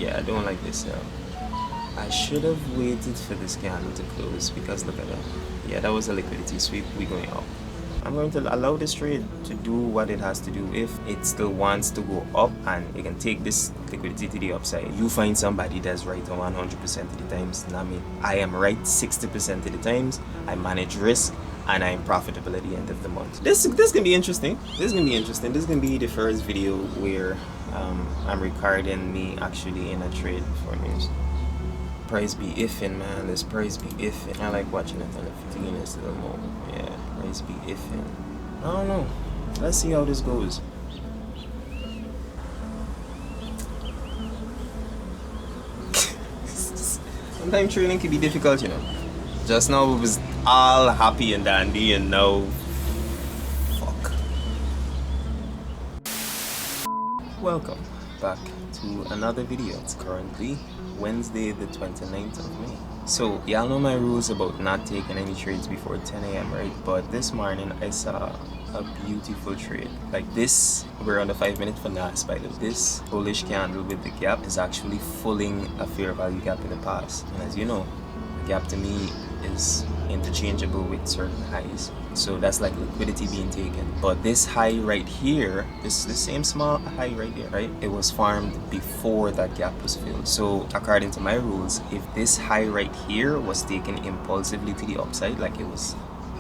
Yeah, I don't like this now. I should have waited for this candle to close because look at that. Yeah, that was a liquidity sweep. We're going up. I'm going to allow this trade to do what it has to do. If it still wants to go up and it can take this liquidity to the upside, you find somebody that's right on 100% of the times. I mean, I am right 60% of the times. I manage risk and I'm profitable at the end of the month. This can be interesting. This is gonna be interesting. This is gonna be the first video where I'm recording me actually in a trade for news. Price be iffing, man. This price be iffing. I like watching it on the 15 instead of more. Yeah, price be iffing. I don't know. Let's see how this goes. Sometimes trading can be difficult, you know. Just now it was all happy and dandy, and now fuck. Welcome back to another video. It's currently Wednesday the 29th of May. So y'all know my rules about not taking any trades before 10 a.m. right? But this morning I saw a beautiful trade. Like this, we're on the 5-minute for Nas, by the way. This bullish candle with the gap is actually filling a fair value gap in the past. And as you know, the gap to me is interchangeable with certain highs. So that's like liquidity being taken. But this high right here, this same small high right here, right? It was farmed before that gap was filled. So according to my rules, if this high right here was taken impulsively to the upside, like it was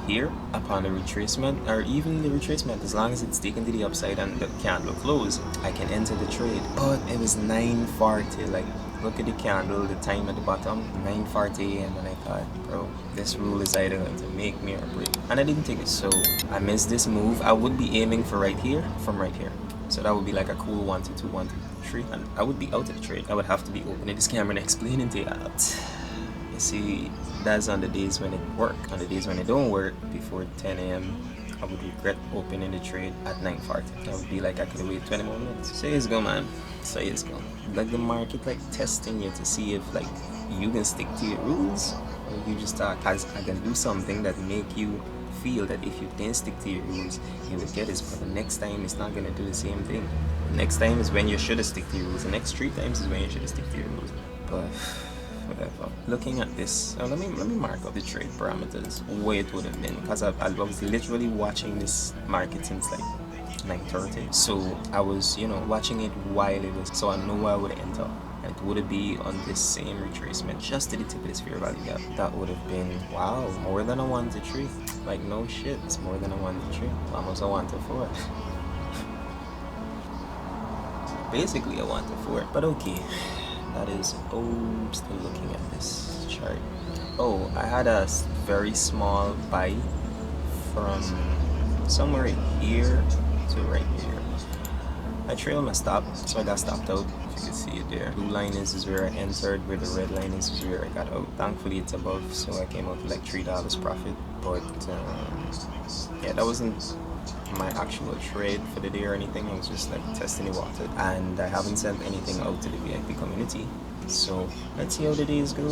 here upon the retracement, or even the retracement, as long as it's taken to the upside and the candle close, I can enter the trade. But it was 9:40, like look at the candle, the time at the bottom, 9:40 a.m. and I thought, bro, this rule is either going to make me or break. And I didn't take it, so I missed this move. I would be aiming for right here, from right here. So that would be like a cool 1 to 2, 1 to 3, and I would be out of the trade. I would have to be opening this camera and explaining to you out. You see, that's on the days when it works. On the days when it don't work, before 10 a.m., I would regret opening the trade at 9:40. That would be like I could have waited 20 more minutes. So it's go, man. So it's go. Like the market like testing you to see if like you can stick to your rules, or you just thought I can do something that make you feel that if you didn't stick to your rules, you would get this. But the next time it's not gonna do the same thing. The next time is when you should have stick to your rules. The next 3 times is when you should have stick to your rules. But whatever. Looking at this, let me mark up the trade parameters where it would have been, because I was literally watching this market since like 9:30. So I was, you know, watching it while it was, so I know where I would enter. And it would be on this same retracement, just to the tip of this fair value gap. That would have been, wow, more than a 1 to 3. Like no shit, it's more than a 1 to 3. Almost a 1 to 4. Basically a 1 to 4. But okay. That is, oh, still looking at this chart. Oh, I had a very small buy from somewhere here to right here. I trailed my stop, so I got stopped out. If you can see it there. Blue line is where I entered, where the red line is where I got out. Thankfully it's above, so I came out with like $3 profit. But yeah, that wasn't my actual trade for the day or anything. I was just like testing the water, and I haven't sent anything out to the VIP community, so let's see how the days go.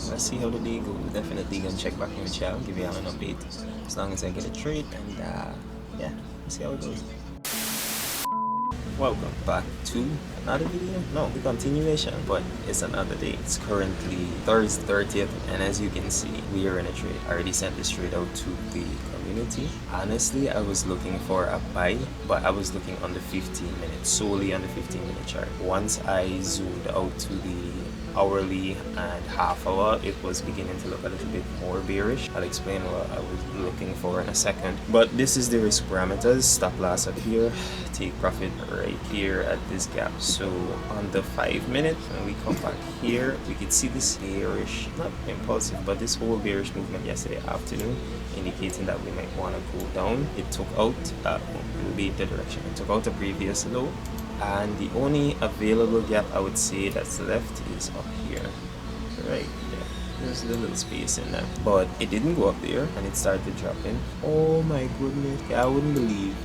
Let's see how the day goes. Definitely gonna check back in the channel, give you all an update as long as I get a trade, and yeah, let's see how it goes. Welcome back to another video. No, the continuation, but it's another day. It's currently Thursday 30th, and as you can see, we are in a trade. I already sent this trade out to the community. Honestly, I was looking for a buy, but I was looking on the 15-minute, solely on the 15-minute chart. Once I zoomed out to the hourly and half hour, it was beginning to look a little bit more bearish. I'll explain what I was looking for in a second. But this is the risk parameters. Stop loss up here, take profit right here at this gap. So on the 5-minute, when we come back here, we can see this bearish, not impulsive, but this whole bearish movement yesterday afternoon, indicating that we might want to go down. It took out, it will be the direction. It took out the previous low, and the only available gap I would say that's left is up here, right there. There's a little space in there. But it didn't go up there and it started dropping. Oh my goodness. Yeah, I wouldn't believe.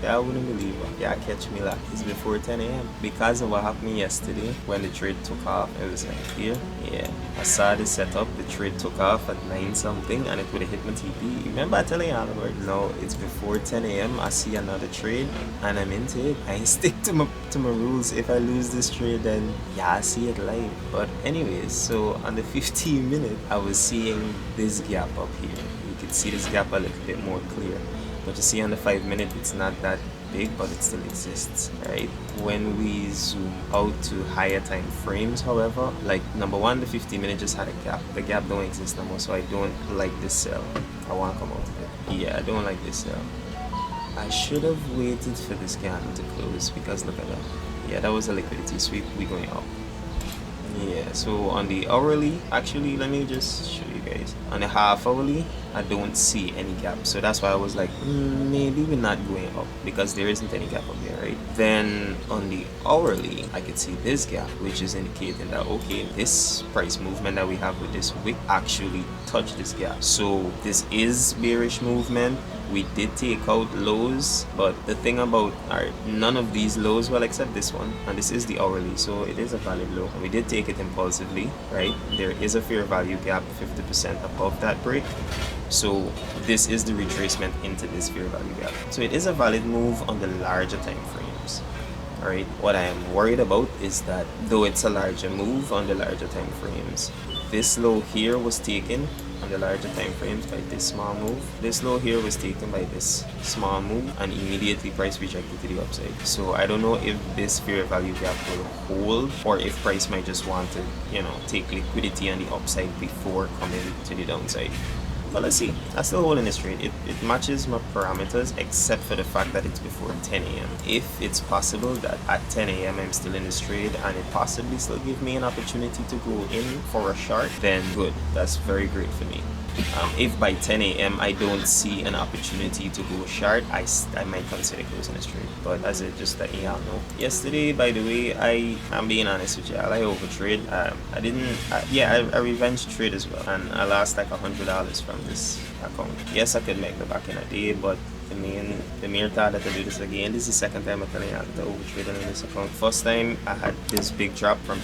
Yeah, catch me like it's before 10 a.m. Because of what happened yesterday when the trade took off. It was like here. Yeah. I saw the setup. The trade took off at 9 something and it would have hit my TP. Remember I telling you all about it? No, it's before 10 a.m. I see another trade and I'm into it. I stick to my rules. If I lose this trade, then yeah, I see it live. But anyways, so on the 15 minute, I was seeing this gap up here. You can see this gap a little bit more clear. But you see on the 5 minute, it's not that big, but it still exists, right? When we zoom out to higher time frames, however, like number one, the 15 minute just had a gap. The gap don't exist no more, so I don't like this sell. I want to come out of it. Yeah, I don't like this sell. I should have waited for this candle to close because look at that. Yeah, that was a liquidity sweep. We going up. Yeah, so on the hourly, actually, let me just show you guys. On the half hourly, I don't see any gap. So that's why I was like, maybe we're not going up because there isn't any gap up there, right? Then on the hourly, I could see this gap, which is indicating that, okay, this price movement that we have with this wick actually touched this gap. So this is bearish movement. We did take out lows, but the thing about none of these lows, well, except this one, and this is the hourly, so it is a valid low. And we did take it impulsively, right? There is a fair value gap 50% above that break. So this is the retracement into this fair value gap. So it is a valid move on the larger time frames. Alright, what I am worried about is that though it's a larger move on the larger time frames, this low here was taken on the larger time frames by this small move. This low here was taken by this small move and immediately price rejected to the upside. So I don't know if this fair value gap will hold or if price might just want to, you know, take liquidity on the upside before coming to the downside. But let's see. I still holding this trade. It matches my parameters except for the fact that it's before 10 a.m. If it's possible that at 10 a.m. I'm still in this trade and it possibly still give me an opportunity to go in for a short, then good. That's very great for me. If by 10 a.m. I don't see an opportunity to go short, I might consider closing this trade. But as it just that y'all know. Yesterday, by the way, I'm being honest with y'all, I overtrade. I revenge trade as well, and I lost like $100 from this account. Yes, I could make the back in a day, but the mere thought that I do this again. This is the second time I'm telling you that I overtraded in this account. First time I had this big drop from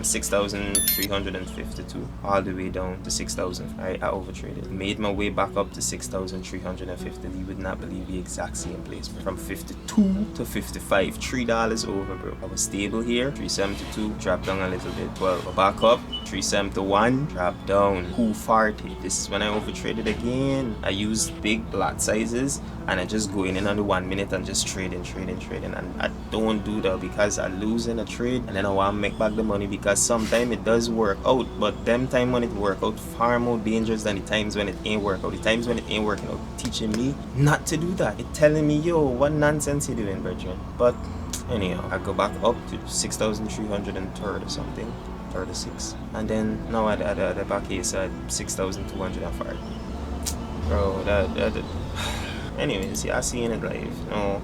6,352 all the way down to 6,000. I overtraded. Made my way back up to 6,350. You would not believe the exact same place. From 52 to 55, $3 over, bro. I was stable here. 372, dropped down a little bit. 12, back up. 371, drop down. 240. This is when I overtraded again. I used big lot sizes and I just go in on the 1 minute and just trading, and I don't do that because I lose in a trade and then I want to make back the money because sometimes it does work out, but them time when it work out far more dangerous than the times when it ain't work out. The times when it ain't working out teaching me not to do that. It telling me, yo, what nonsense you doing, brethren? But anyhow, I go back up to 6,330 or something, 36, and then now at the back here at 6,205. Bro, that anyways, yeah, I seen it live.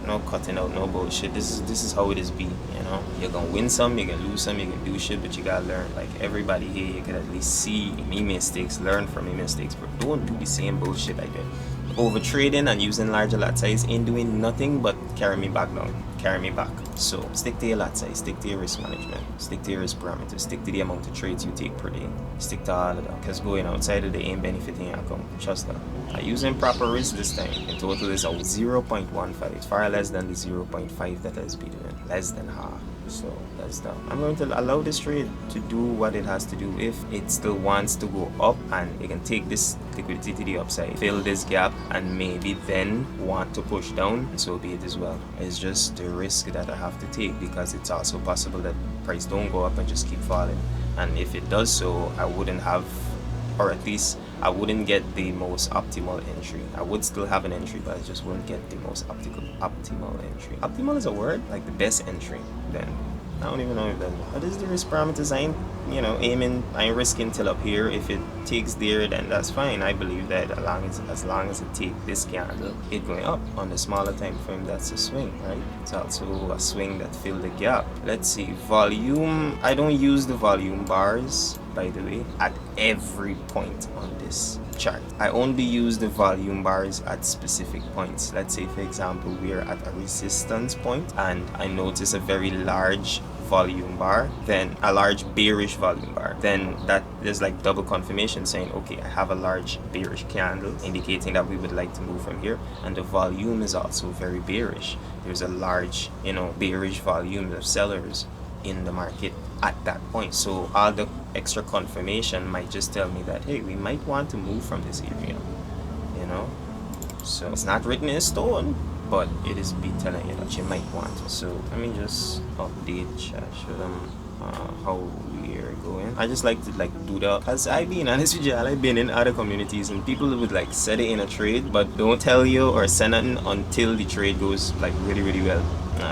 No cutting out, no bullshit. This is how it is be, you know. You're gonna win some, you're gonna lose some, you can do shit, but you gotta learn. Like everybody here, you can at least see me mistakes, learn from me mistakes, but don't do the same bullshit I did. Overtrading and using larger lot size ain't doing nothing but carry me back down, carry me back. So stick to your lot size, stick to your risk management, stick to your risk parameters, stick to the amount of trades you take per day, stick to all of that, because going outside of the ain't benefiting your account. Trust that. Using proper risk this time, in total is a 0.15, far less than the 0.5 that has been doing, less than half. So that's that. I'm going to allow this trade to do what it has to do. If it still wants to go up and it can take this liquidity to the upside, fill this gap, and maybe then want to push down, so be it as well. It's just the risk that I have to take because it's also possible that price don't go up and just keep falling. And if it does so, I wouldn't have, or at least I wouldn't get the most optimal entry. I would still have an entry, but I just wouldn't get the most optimal entry. Optimal is a word? Like the best entry. Then I don't even know if that. What is the risk parameters? I ain't, aiming. I ain't risking till up here. If it takes there, then that's fine. I believe that as long as it take this candle, it going up on the smaller time frame. That's a swing, right? It's also a swing that fill the gap. Let's see, volume. I don't use the volume bars by the way, at every point on this chart. I only use the volume bars at specific points. Let's say, for example, we're at a resistance point and I notice a very large volume bar, then a large bearish volume bar, then that there's like double confirmation saying, okay, I have a large bearish candle indicating that we would like to move from here, and the volume is also very bearish. There's a large, bearish volume of sellers in the market at that point. So all the extra confirmation might just tell me that, hey, we might want to move from this area, so it's not written in stone, but it is be telling you that you might want to. So let me just update chat, show them how we are going. I just like to do that, because I've been honest with you, I've been in other communities and people would set it in a trade but don't tell you or send nothing until the trade goes really well.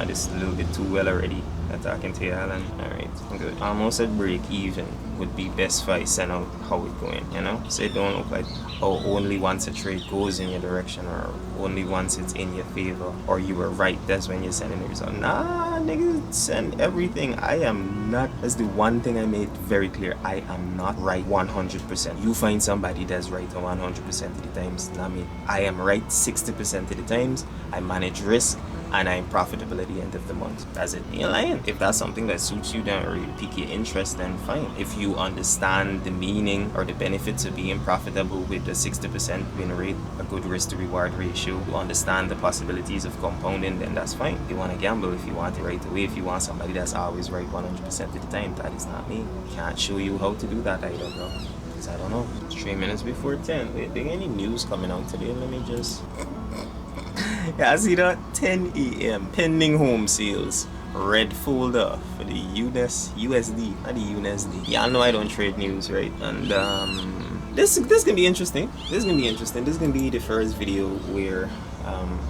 This is a little bit too well already. That's talking to you, Alan. Alright, good. Almost at break even would be best if I send out how it's going, so it don't look like, oh, only once a trade goes in your direction, or only once it's in your favor, or you were right, that's when you're sending the result. Nah, nigga, send everything. I am not, that's the one thing I made very clear, I am not right 100%. You find somebody that's right 100% of the times, not me. I am right 60% of the times. I manage risk and I'm profitable at the end of the month. That's it. You're lying. If that's something that suits you, then, or you pique your interest, then fine. If you understand the meaning or the benefits of being profitable with a 60% win rate, a good risk to reward ratio, you understand the possibilities of compounding, then that's fine. If you want to gamble, if you want it right away, if you want somebody that's always right 100% of the time, that is not me. Can't show you how to do that either, bro. Because I don't know. It's 3 minutes before 10. Wait, there any news coming out today? Let me just... Yeah, I see that 10 a.m. pending home sales. Red folder for the USD, not the USD. Y'all know I don't trade news, right? And this gonna be interesting. This is gonna be the first video where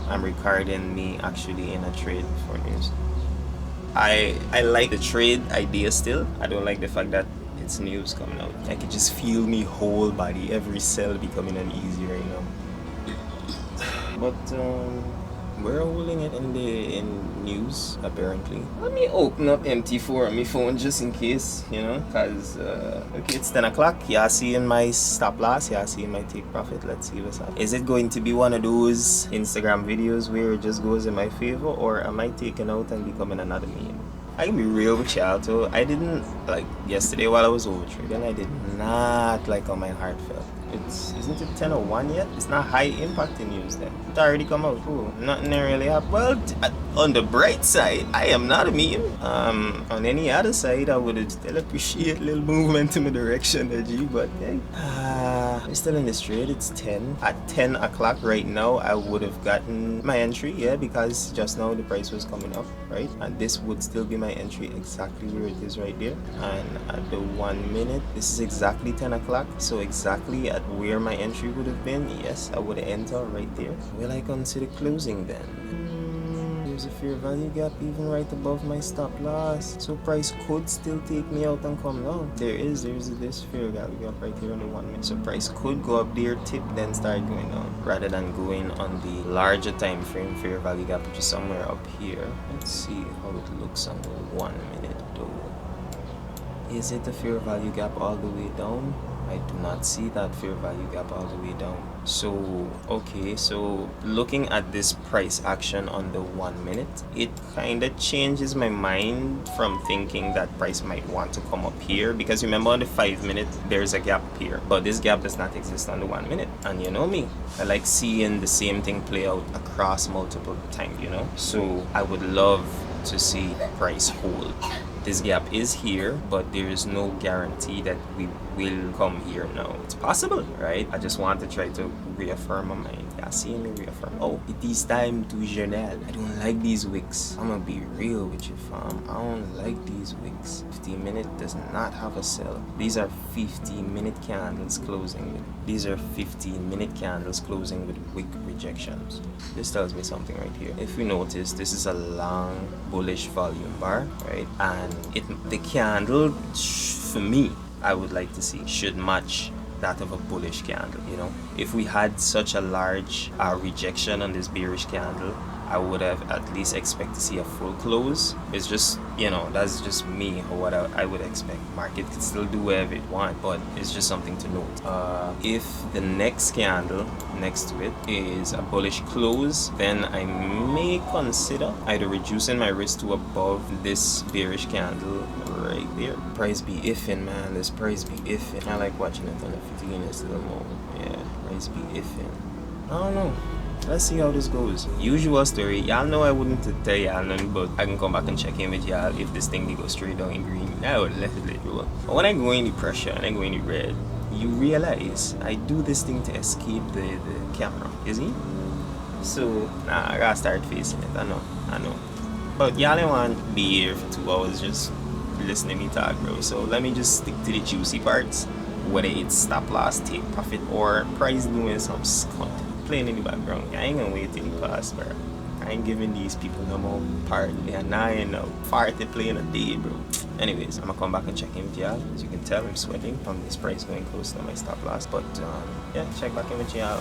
I'm recording me actually in a trade for news. I like the trade idea still. I don't like the fact that it's news coming out. I can just feel me whole body, every cell becoming uneasy right now. But we're holding it in news apparently. Let me open up MT4 on my phone just in case, cause okay, it's 10 o'clock. Y'all seeing my stop loss, y'all seeing my take profit. Let's see what's up. Is it going to be one of those Instagram videos where it just goes in my favor, or am I taking out and becoming another meme? I can be real with y'all too. I didn't yesterday while I was over trading, I did not like how my heart felt. Isn't it 10:01 yet? It's not high impact in news then. It already come out. Ooh, nothing really happened. Well, on the bright side, I am not a meme. On any other side, I would still appreciate a little movement in my direction, G. But hey, I'm still in this trade. It's 10. At 10 o'clock right now, I would have gotten my entry, yeah, because just now the price was coming up, right? And this would still be my entry exactly where it is right there. And at the 1 minute, this is exactly 10 o'clock. So exactly at where my entry would have been, yes, I would have entered right there. Will I consider closing then? There's a fair value gap even right above my stop loss, so price could still take me out and come down. There's this fair value gap right here on the 1 minute, so price could go up there, tip, then start going down, rather than going on the larger time frame fair value gap, which is somewhere up here. Let's see how it looks on the 1 minute though. Is it a fair value gap all the way down? I do not see that fair value gap all the way down. So okay, so looking at this price action on the 1 minute, it kind of changes my mind from thinking that price might want to come up here, because remember on the 5 minute there's a gap here, but this gap does not exist on the 1 minute. And you know me, I like seeing the same thing play out across multiple times, so I would love to see price hold. This gap is here, but there is no guarantee that we will come here now. It's possible, right? I just want to try to reaffirm my mind. Yeah, seeing me reaffirm. Oh, it is time to journal. I don't like these wicks. I'm gonna be real with you, fam. I don't like these wicks. 15 minute does not have a sell. These are 15-minute candles closing with. These are 15-minute candles closing with wick rejections. This tells me something right here. If you notice, this is a long bullish volume bar, right? And the candle, for me, I would like to see should match that of a bullish candle. If we had such a large rejection on this bearish candle I would have at least expect to see a full close. It's just, you know, that's just me or what I would expect. Market can still do whatever it want, but it's just something to note. If the next candle next to it is a bullish close, then I may consider either reducing my risk to above this bearish candle right there. Price be iffing, man. This price be iffing. I like watching it on the 15 minutes to the moment. Yeah, price be iffing. I don't know. Let's see how this goes. Usual story. Y'all know I wouldn't tell y'all nothing, but I can come back and check in with y'all if this thing go straight down in green. I would let it roll. But when I go in the pressure and I go in the red, you realize I do this thing to escape the camera, you see? So I gotta start facing it. I know. But y'all don't want to be here for 2 hours just listening to me talk, bro. So let me just stick to the juicy parts. Whether it's stop loss, take profit, or price doing some scunt playing in the background. I ain't gonna wait till it pass, bro. I ain't giving these people no more party. And I ain't no party playing a day, bro. Anyways, I'm gonna come back and check in with y'all. As you can tell, I'm sweating from this price going close to my stop loss. But yeah, check back in with y'all.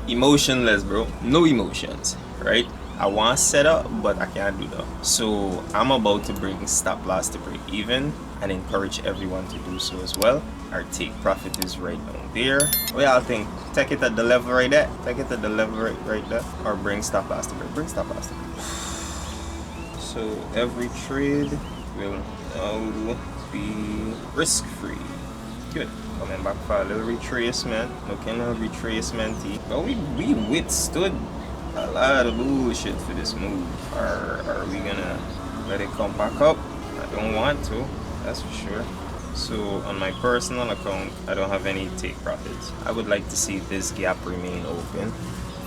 Emotionless, bro. No emotions, right? I want to set up, but I can't do that. So I'm about to bring stop loss to break even and encourage everyone to do so as well. Our take profit is right down there. What y'all think? Take it at the level right there. Take it at the level right there, or bring stop loss to break. Bring stop loss to break. So every trade will now be risk free. Good. Coming back for a little retracement. Looking at retracement. But we withstood a lot of bullshit for this move. Are we gonna let it come back up? I don't want to, that's for sure. So on my personal account, I don't have any take profits. I would like to see this gap remain open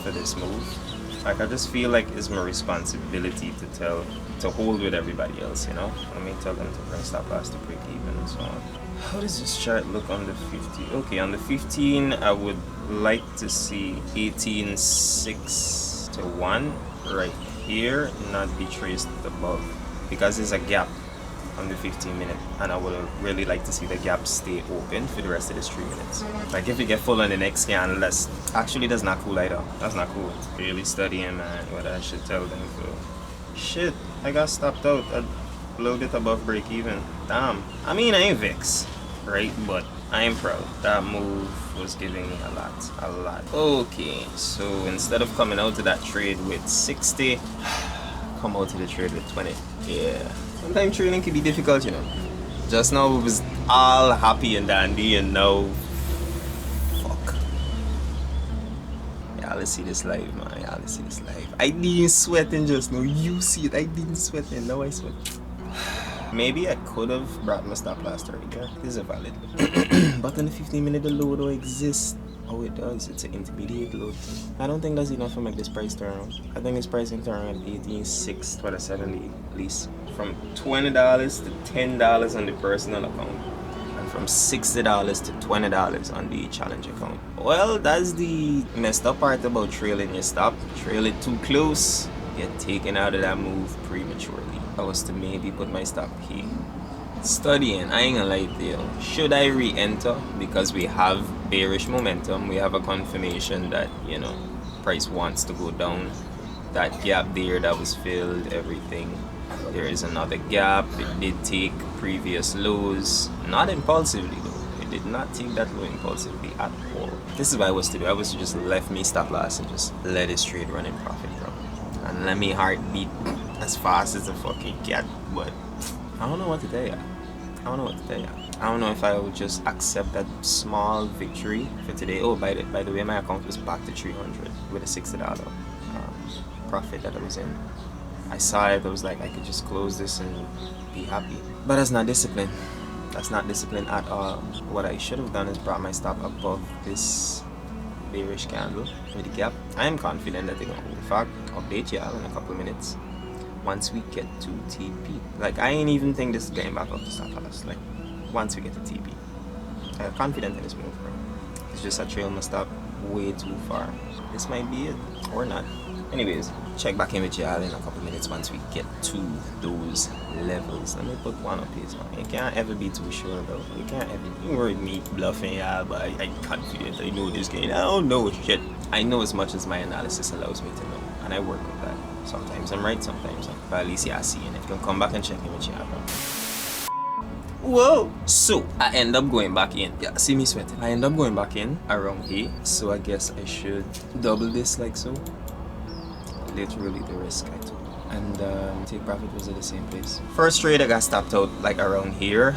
for this move. Like, I just feel like it's my responsibility to hold with everybody else, you know? Let me tell them to bring stop loss to break even and so on. How does this chart look on the 50? Okay, on the 15, I would like to see 18.6 to 1 right here, not be traced above, because there's a gap on the 15 minute, and I would really like to see the gap stay open for the rest of this 3 minutes. Like, if we get full on the next candle, that's not cool either. That's not cool. Really studying, man, what I should tell them for. Shit, I got stopped out. I blowed it above break even. Damn. I mean, I ain't vexed, right? But I am proud. That move was giving me a lot. Okay, so instead of coming out to that trade with 60, come out to the trade with 20. Yeah. Sometimes trading can be difficult, you know. Just now it was all happy and dandy, and now, fuck. Yeah, let's see this live, man. Yeah, let's see this live. I didn't sweating just now. You see it. I didn't sweat, and now I sweat. Maybe I could have brought my stop loss right there. This is a valid. But in the 15 minute, the low don't exist. Oh, it does. It's an intermediate low. I don't think that's enough to make this price turn around. I think this price can turn around at 18.6 to 70 at least. From $20 to $10 on the personal account, and from $60 to $20 on the challenge account. Well, that's the messed up part about trailing your stop. Trail it too close, get taken out of that move prematurely. I was to maybe put my stop here. Studying, I ain't gonna lie to you. Should I re-enter? Because we have bearish momentum, we have a confirmation that, you know, price wants to go down. That gap there that was filled, everything. There is another gap. It did take previous lows, not impulsively though. It did not take that low impulsively at all. This is what I was to do. I was to just left me stop loss and just let this trade run in profit, bro. And let me heartbeat as fast as a fucking cat. But I don't know what to tell ya. I don't know if I would just accept that small victory for today. Oh, by the way, my account was back to 300 with a $60 profit that I was in. I saw it, I was like, I could just close this and be happy. But that's not discipline. That's not discipline at all. What I should have done is brought my stop above this bearish candle with the gap. I am confident that they're gonna hold. In fact, update y'all in a couple of minutes once we get to TP. Like, I ain't even think this is getting back up to stop loss. Like, once we get to TP. I'm confident in this move, bro. It's just a trail must stop way too far. This might be it, or not. Anyways, check back in with y'all in a couple minutes once we get to those levels. Let me put one up here. You can't ever be too sure though. You can't ever. You heard me bluffing y'all, but I'm confident. I know this game. I don't know shit. I know as much as my analysis allows me to know, and I work with that. Sometimes I'm right, sometimes I'm. But at least y'all see it. You can come back and check in with y'all. Whoa! So I end up going back in. Yeah, see me sweating. I end up going back in around here. So I guess I should double this like so. Literally the risk I took. And take profit was at the same place. First trade I got stopped out like around here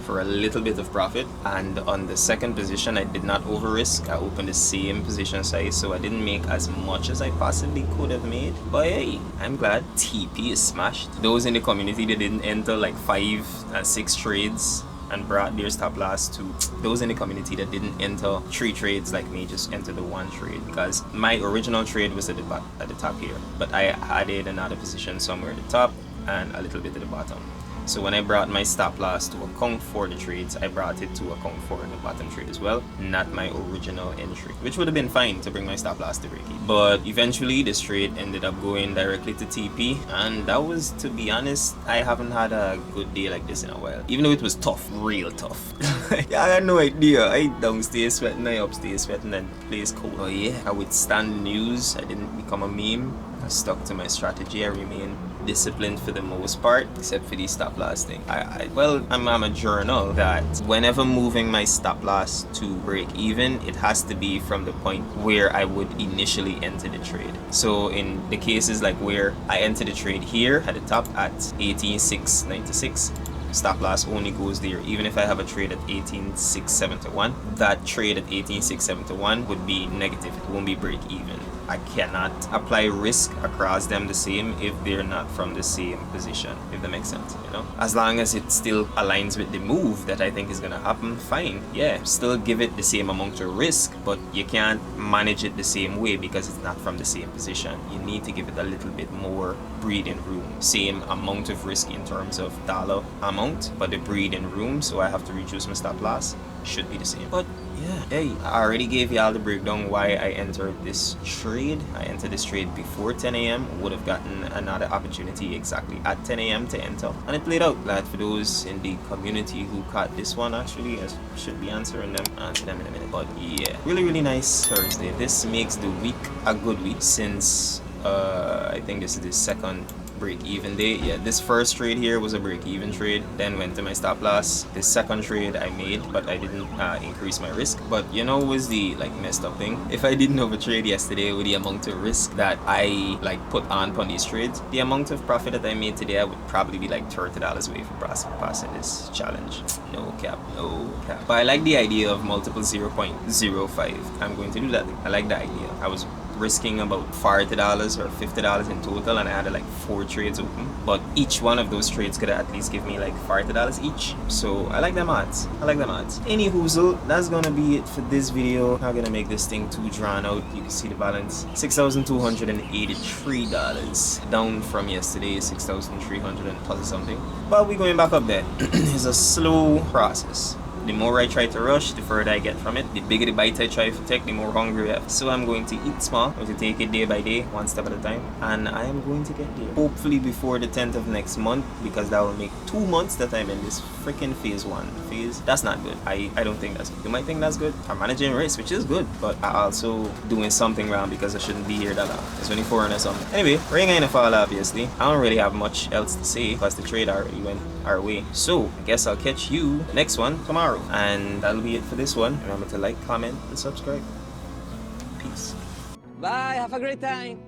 for a little bit of profit, and on the second position I did not over risk. I opened the same position size, so I didn't make as much as I possibly could have made, but hey, I'm glad. TP is smashed. Those in the community that didn't enter like 5 and 6 trades and brought their stop loss to those in the community that didn't enter 3 trades like me, just enter the 1 trade, because my original trade was at the top here, but I added another position somewhere at the top and a little bit at the bottom. So when I brought my stop loss to account for the trades, I brought it to account for the bottom trade as well, not my original entry, which would have been fine to bring my stop loss to break even. But eventually this trade ended up going directly to TP, and that was, to be honest, I haven't had a good day like this in a while, even though it was tough, real tough. Yeah, I had no idea. I downstairs sweating, I upstairs sweating, and the place cold. Oh yeah, I withstand news. I didn't become a meme. I stuck to my strategy. I remain disciplined for the most part, except for the stop loss thing. I'm a journal that whenever moving my stop loss to break even, it has to be from the point where I would initially enter the trade. So in the cases like where I enter the trade here at the top at 18,696, stop loss only goes there. Even if I have a trade at 18,671, that trade at 18,671 would be negative. It won't be break even. I cannot apply risk across them the same if they're not from the same position, if that makes sense, you know? As long as it still aligns with the move that I think is gonna happen, fine. Yeah, still give it the same amount of risk, but you can't manage it the same way because it's not from the same position. You need to give it a little bit more breathing room. Same amount of risk in terms of dollar amount, but the breathing room, so I have to reduce my stop loss, should be the same. But yeah, hey, I already gave y'all the breakdown why I entered this trade. I entered this trade before 10 a.m. Would have gotten another opportunity exactly at 10 a.m. to enter, and it played out. Glad for those in the community who caught this one. Actually, I should be answering them in a minute. But yeah, really nice Thursday. This makes the week a good week since I think this is the second break-even day. Yeah, this first trade here was a break-even trade, then went to my stop loss. The second trade I made, but I didn't increase my risk. But you know, was the like messed up thing, if I didn't overtrade yesterday with the amount of risk that I like put on these trades, the amount of profit that I made today, I would probably be like $30 away from passing this challenge. No cap. But I like the idea of multiple 0.05. I'm going to do that. I like the idea. I was risking about $40 or $50 in total, and I had like 4 trades open, but each one of those trades could at least give me like $40 each. So I like them odds. Any hoozle, that's gonna be it for this video. Not gonna make this thing too drawn out. You can see the balance, $6,283, down from yesterday, 6,300 and plus something, but we're going back up there. It's a slow process. The more I try to rush, the further I get from it. The bigger the bite I try to take, the more hungry I am. So I'm going to eat small. I'm going to take it day by day, one step at a time. And I am going to get there. Hopefully before the 10th of next month, because that will make 2 months that I'm in this freaking phase 1 phase. That's not good. I don't think that's good. You might think that's good. I'm managing risk, which is good. But I also doing something wrong because I shouldn't be here that long. It's 24 or something. Anyway, ring ain't a fall, obviously. I don't really have much else to say because the trade already went our way. So I guess I'll catch you next one tomorrow. And that'll be it for this one. Remember to like, comment, and subscribe. Peace. Bye, have a great time.